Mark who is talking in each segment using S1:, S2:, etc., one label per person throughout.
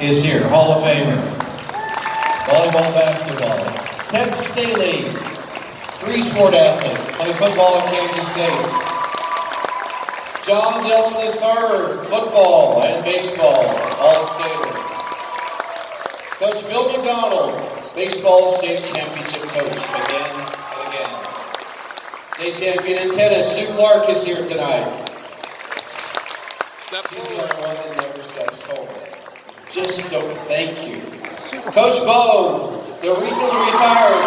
S1: is here, Hall of Famer. Volleyball, basketball. Ted Staley, three-sport athlete, played football at Kansas State. John Dillon III, football and baseball, All-Stater. Coach Bill McDonald, baseball state championship coach, again and again. State champion in tennis, Sue Clark is here tonight. She's the only one that never steps forward. Just don't thank you. Coach Bo, the recently retired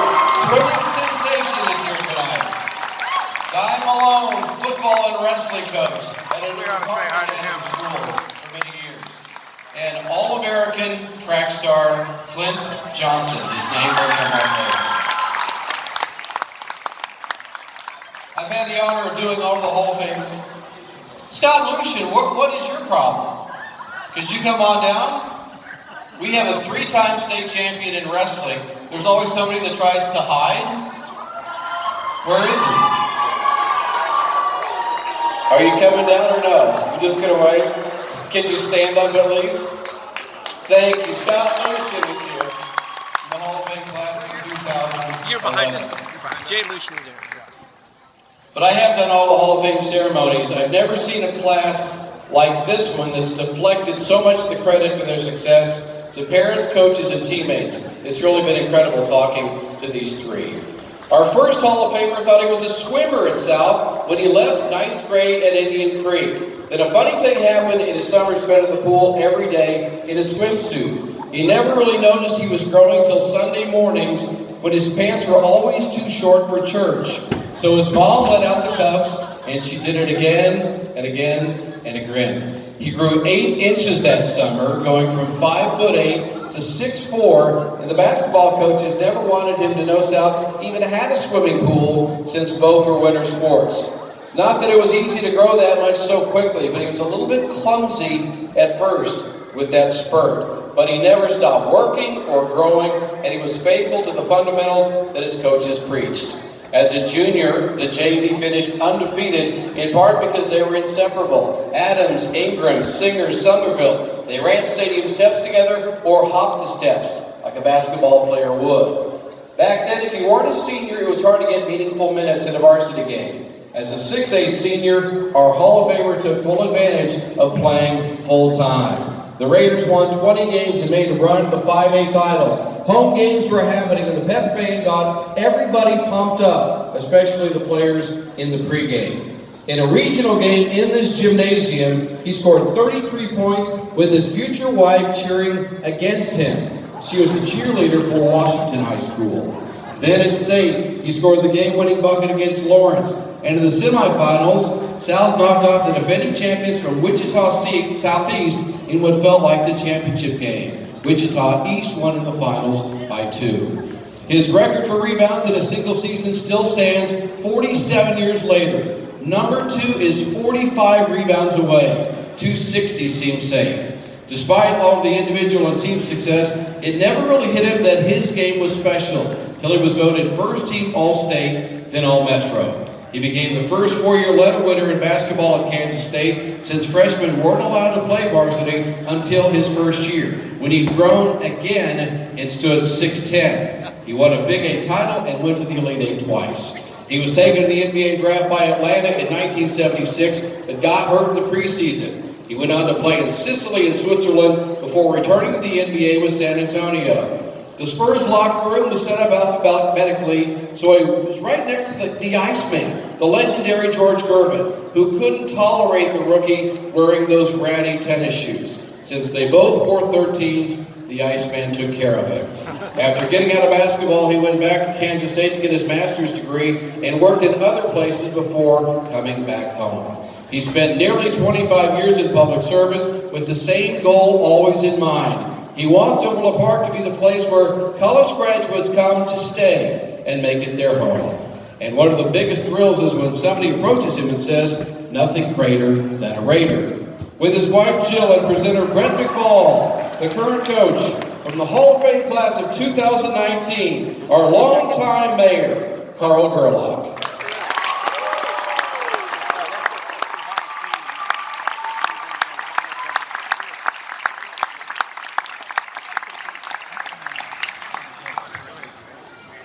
S1: swimming sensation, is here tonight. Guy Malone, football and wrestling coach at a department school for many years. And All-American track star Clint Johnson. His name will come up later. I've had the honor of doing all of the Hall of Fame. Scott Lucian, what is your problem? Could you come on down? We have a 3-time state champion in wrestling. There's always somebody that tries to hide. Where is he? Are you coming down or no? You just gonna wait? Can you stand up at least? Thank you. Scott Lucian is here. The Hall of Fame class of 2000.
S2: You're behind us. Jay Lucian is there.
S1: But I have done all the Hall of Fame ceremonies. I've never seen a class like this one that's deflected so much the credit for their success to parents, coaches, and teammates. It's really been incredible talking to these three. Our first Hall of Famer thought he was a swimmer at South when he left 9th grade at Indian Creek. Then a funny thing happened in his summer spent at the pool every day in a swimsuit. He never really noticed he was growing till Sunday mornings when his pants were always too short for church. So his mom let out the cuffs, and she did it again and again and again. He grew 8 inches that summer, going from 5'8" to 6'4", and the basketball coaches never wanted him to know South even had a swimming pool since both were winter sports. Not that it was easy to grow that much so quickly, but he was a little bit clumsy at first with that spurt. But he never stopped working or growing, and he was faithful to the fundamentals that his coaches preached. As a junior, the JV finished undefeated, in part because they were inseparable. Adams, Ingram, Singer, Somerville, they ran stadium steps together or hopped the steps like a basketball player would. Back then, if you weren't a senior, it was hard to get meaningful minutes in a varsity game. As a 6'8" senior, our Hall of Famer took full advantage of playing full-time. The Raiders won 20 games and made a run at the 5A title. Home games were happening and the pep band got everybody pumped up, especially the players in the pregame. In a regional game in this gymnasium, he scored 33 points with his future wife cheering against him. She was a cheerleader for Washington High School. Then at state, he scored the game-winning bucket against Lawrence. And in the semifinals, South knocked off the defending champions from Wichita Southeast in what felt like the championship game. Wichita East won in the finals by 2. His record for rebounds in a single season still stands 47 years later. Number 2 is 45 rebounds away. 260 seems safe. Despite all of the individual and team success, it never really hit him that his game was special till he was voted first team All-State, then All-Metro. He became the first 4-year letter winner in basketball at Kansas State since freshmen weren't allowed to play varsity until his first year, when he'd grown again and stood 6'10". He won a Big 8 title and went to the Elite 8 twice. He was taken to the NBA draft by Atlanta in 1976, but got hurt in the preseason. He went on to play in Sicily and Switzerland before returning to the NBA with San Antonio. The Spurs locker room was set up alphabetically, so he was right next to the Iceman, the legendary George Gervin, who couldn't tolerate the rookie wearing those ratty tennis shoes. Since they both wore 13s, the Iceman took care of him. After getting out of basketball, he went back to Kansas State to get his master's degree and worked in other places before coming back home. He spent nearly 25 years in public service with the same goal always in mind. He wants Overland Park to be the place where college graduates come to stay and make it their home. And one of the biggest thrills is when somebody approaches him and says, "Nothing greater than a Raider." With his wife Jill and presenter Brett McFall, the current coach from the Hall of Fame class of 2019, our longtime mayor, Carl Gerlach.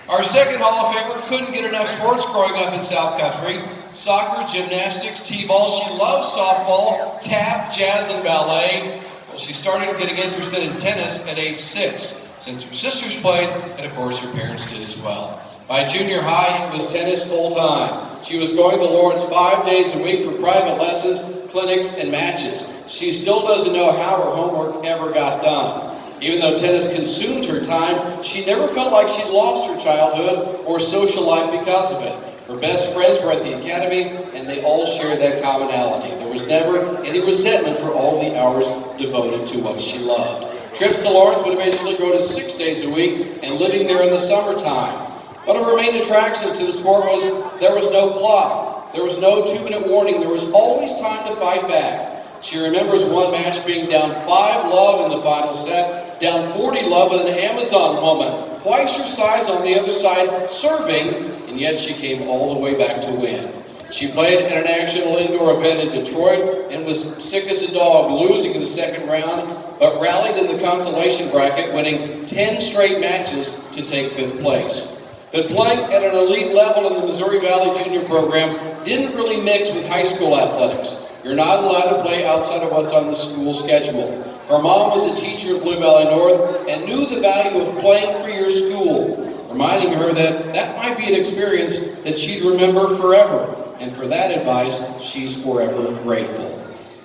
S1: Our second Hall of Famer couldn't get enough sports growing up in South Country. Soccer, gymnastics, t-ball. She loved softball, tap, jazz, and ballet. Well, she started getting interested in tennis at age 6, since her sisters played, and of course her parents did as well. By junior high, it was tennis full-time. She was going to Lawrence 5 days a week for private lessons, clinics, and matches. She still doesn't know how her homework ever got done. Even though tennis consumed her time, she never felt like she'd lost her childhood or social life because of it. Her best friends were at the academy, and they all shared that commonality. There was never any resentment for all the hours devoted to what she loved. Trips to Lawrence would eventually grow to 6 days a week, and living there in the summertime. One of her main attractions to the sport was there was no clock. There was no 2-minute warning. There was always time to fight back. She remembers one match being down 5-love in the final set, down 40-love with an Amazon woman, twice her size on the other side, serving, and yet she came all the way back to win. She played at a national indoor event in Detroit and was sick as a dog, losing in the second round, but rallied in the consolation bracket, winning 10 straight matches to take 5th place. But playing at an elite level in the Missouri Valley Junior program didn't really mix with high school athletics. You're not allowed to play outside of what's on the school schedule. Her mom was a teacher at Blue Valley North and knew the value of playing for your school, reminding her that that might be an experience that she'd remember forever. And for that advice, she's forever grateful.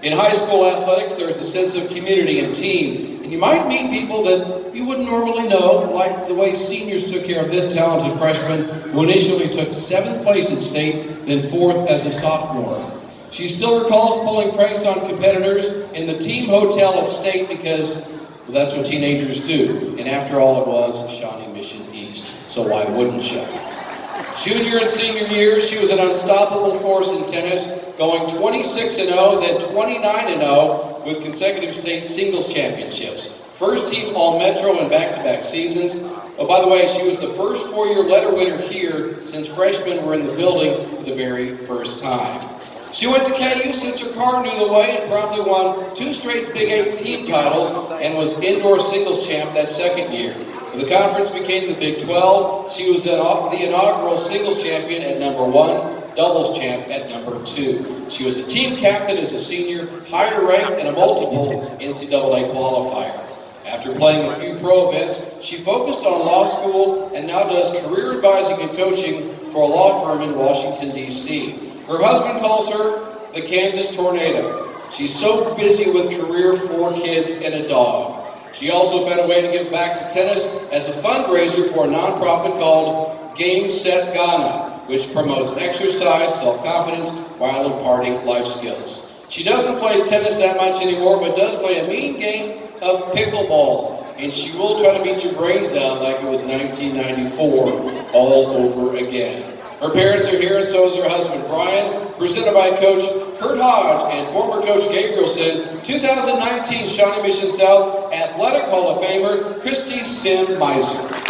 S1: In high school athletics, there's a sense of community and team, and you might meet people that you wouldn't normally know, like the way seniors took care of this talented freshman who initially took 7th place at state, then 4th as a sophomore. She still recalls pulling pranks on competitors in the team hotel at state because, well, that's what teenagers do. And after all, it was Shawnee Mission East, so why wouldn't she? Junior and senior years, she was an unstoppable force in tennis, going 26-0, then 29-0 with consecutive state singles championships. First team All-Metro in back-to-back seasons. Oh, by the way, she was the first 4-year letter winner here since freshmen were in the building for the very first time. She went to KU since her car knew the way and promptly won 2 straight Big 8 team titles and was indoor singles champ that second year. When the conference became the Big 12, she was the inaugural singles champion at number 1, doubles champ at number 2. She was a team captain as a senior, higher ranked, and a multiple NCAA qualifier. After playing a few pro events, she focused on law school and now does career advising and coaching for a law firm in Washington, D.C. Her husband calls her the Kansas Tornado. She's so busy with career, 4 kids, and a dog. She also found a way to give back to tennis as a fundraiser for a nonprofit called Game Set Ghana, which promotes exercise, self-confidence, while imparting life skills. She doesn't play tennis that much anymore, but does play a mean game of pickleball, and she will try to beat your brains out like it was 1994 all over again. Her parents are here, and so is her husband, Brian, presented by Coach Kurt Hodge and former Coach Gabrielson, 2019 Shawnee Mission South Athletic Hall of Famer, Christy Sim Meiser.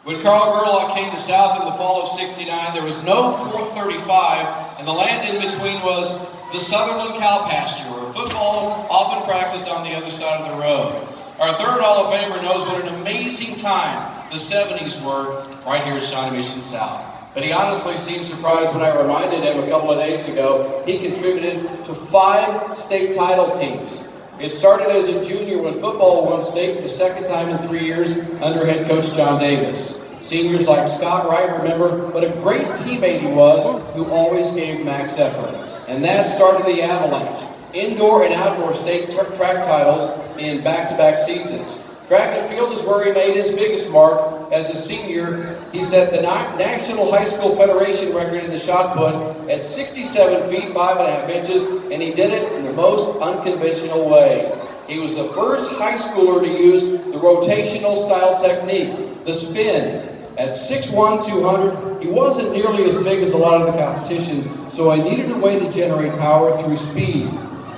S1: When Carl Gerlach came to South in the fall of '69, there was no 435, and the land in between was the Sutherland cow pasture, where football often practiced on the other side of the road. Our third Hall of Famer knows what an amazing time the '70s were right here at Shawnee Mission South. But he honestly seemed surprised when I reminded him a couple of days ago he contributed to 5 state title teams. It started as a junior when football won state for the second time in 3 years under head coach John Davis. Seniors like Scott Wright remember what a great teammate he was who always gave max effort. And that started the Avalanche. Indoor and outdoor state track titles in back-to-back seasons. Track and field is where he made his biggest mark. As a senior, he set the National High School Federation record in the shot put at 67 feet 5.5 inches, and he did it in the most unconventional way. He was the first high schooler to use the rotational style technique, the spin. At 6'1", 200, he wasn't nearly as big as a lot of the competition, so I needed a way to generate power through speed.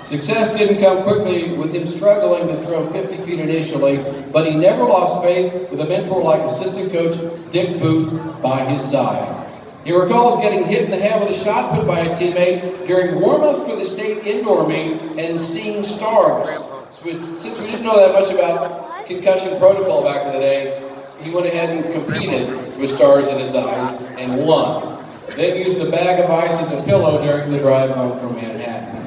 S1: Success didn't come quickly, with him struggling to throw 50 feet initially, but he never lost faith with a mentor like assistant coach Dick Booth by his side. He recalls getting hit in the head with a shot put by a teammate during warm-up for the state indoor meet and seeing stars. Since we didn't know that much about concussion protocol back in the day, he went ahead and competed with stars in his eyes and won. Then used a bag of ice as a pillow during the drive home from Manhattan.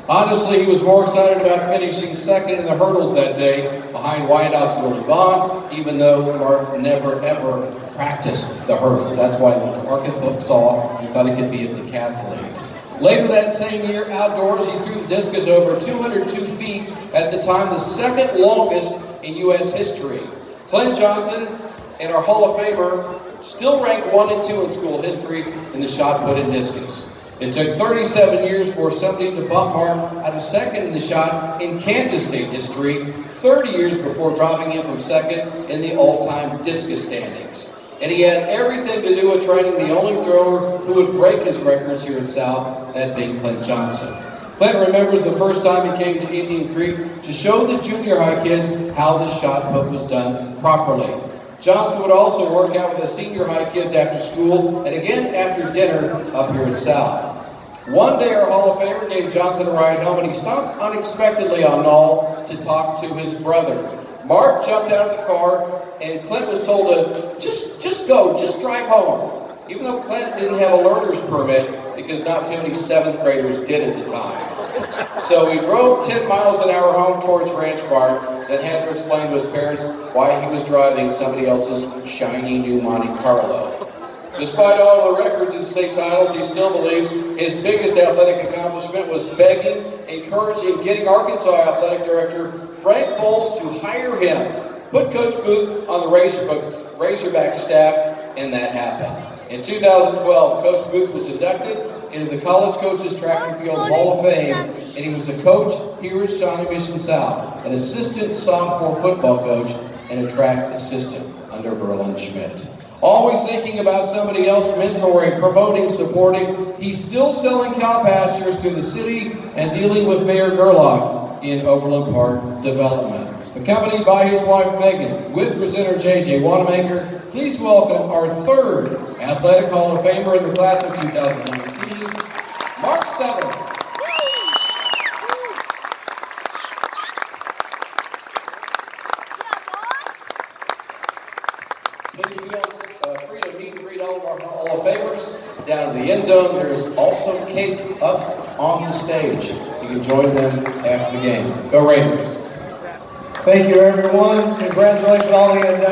S1: Honestly, he was more excited about finishing second in the hurdles that day behind Wyandott's Willie Bond, even though Mark never ever practiced the hurdles. That's why he went to Arkansas and thought he could be a decathlete. Later that same year, outdoors, he threw the discus over 202 feet, at the time the second longest in U.S. history. Clint Johnson and our Hall of Famer still rank 1 and 2 in school history in the shot put in discus. It took 37 years for somebody to bump Mark out of second in the shot in Kansas State history, 30 years before dropping him from second in the all-time discus standings. And he had everything to do with training the only thrower who would break his records here at South, that being Clint Johnson. Clint remembers the first time he came to Indian Creek to show the junior high kids how the shot put was done properly. Johnson would also work out with the senior high kids after school and again after dinner up here at South. One day our Hall of Famer gave Johnson a ride home and he stopped unexpectedly on Knoll to talk to his brother. Mark jumped out of the car and Clint was told to just go, just drive home. Even though Clint didn't have a learner's permit because not too many 7th graders did at the time. So he drove 10 miles an hour home towards Ranch Park, then had to explain to his parents why he was driving somebody else's shiny new Monte Carlo. Despite all the records and state titles, he still believes his biggest athletic accomplishment was begging, encouraging, getting Arkansas Athletic Director Frank Bowles to hire him, put Coach Booth on the Razorback staff, and that happened. In 2012, Coach Booth was inducted into the College Coaches Track and Field Hall of Fame, and he was a coach here at Shawnee Mission South, an assistant sophomore football coach, and a track assistant under Verlin Schmidt. Always thinking about somebody else, mentoring, promoting, supporting, he's still selling cow pastures to the city and dealing with Mayor Gerlach in Overland Park development. Accompanied by his wife Megan, with presenter J.J. Wanamaker, please welcome our 3rd Athletic Hall of Famer in the class of 2019, Mark Sutherland. Please feel free to meet and greet all of our Hall of Famers. Down in the end zone, there is also cake up on the stage. You can join them after the game. Go Raiders.
S3: Thank you, everyone. Congratulations, all the inductees.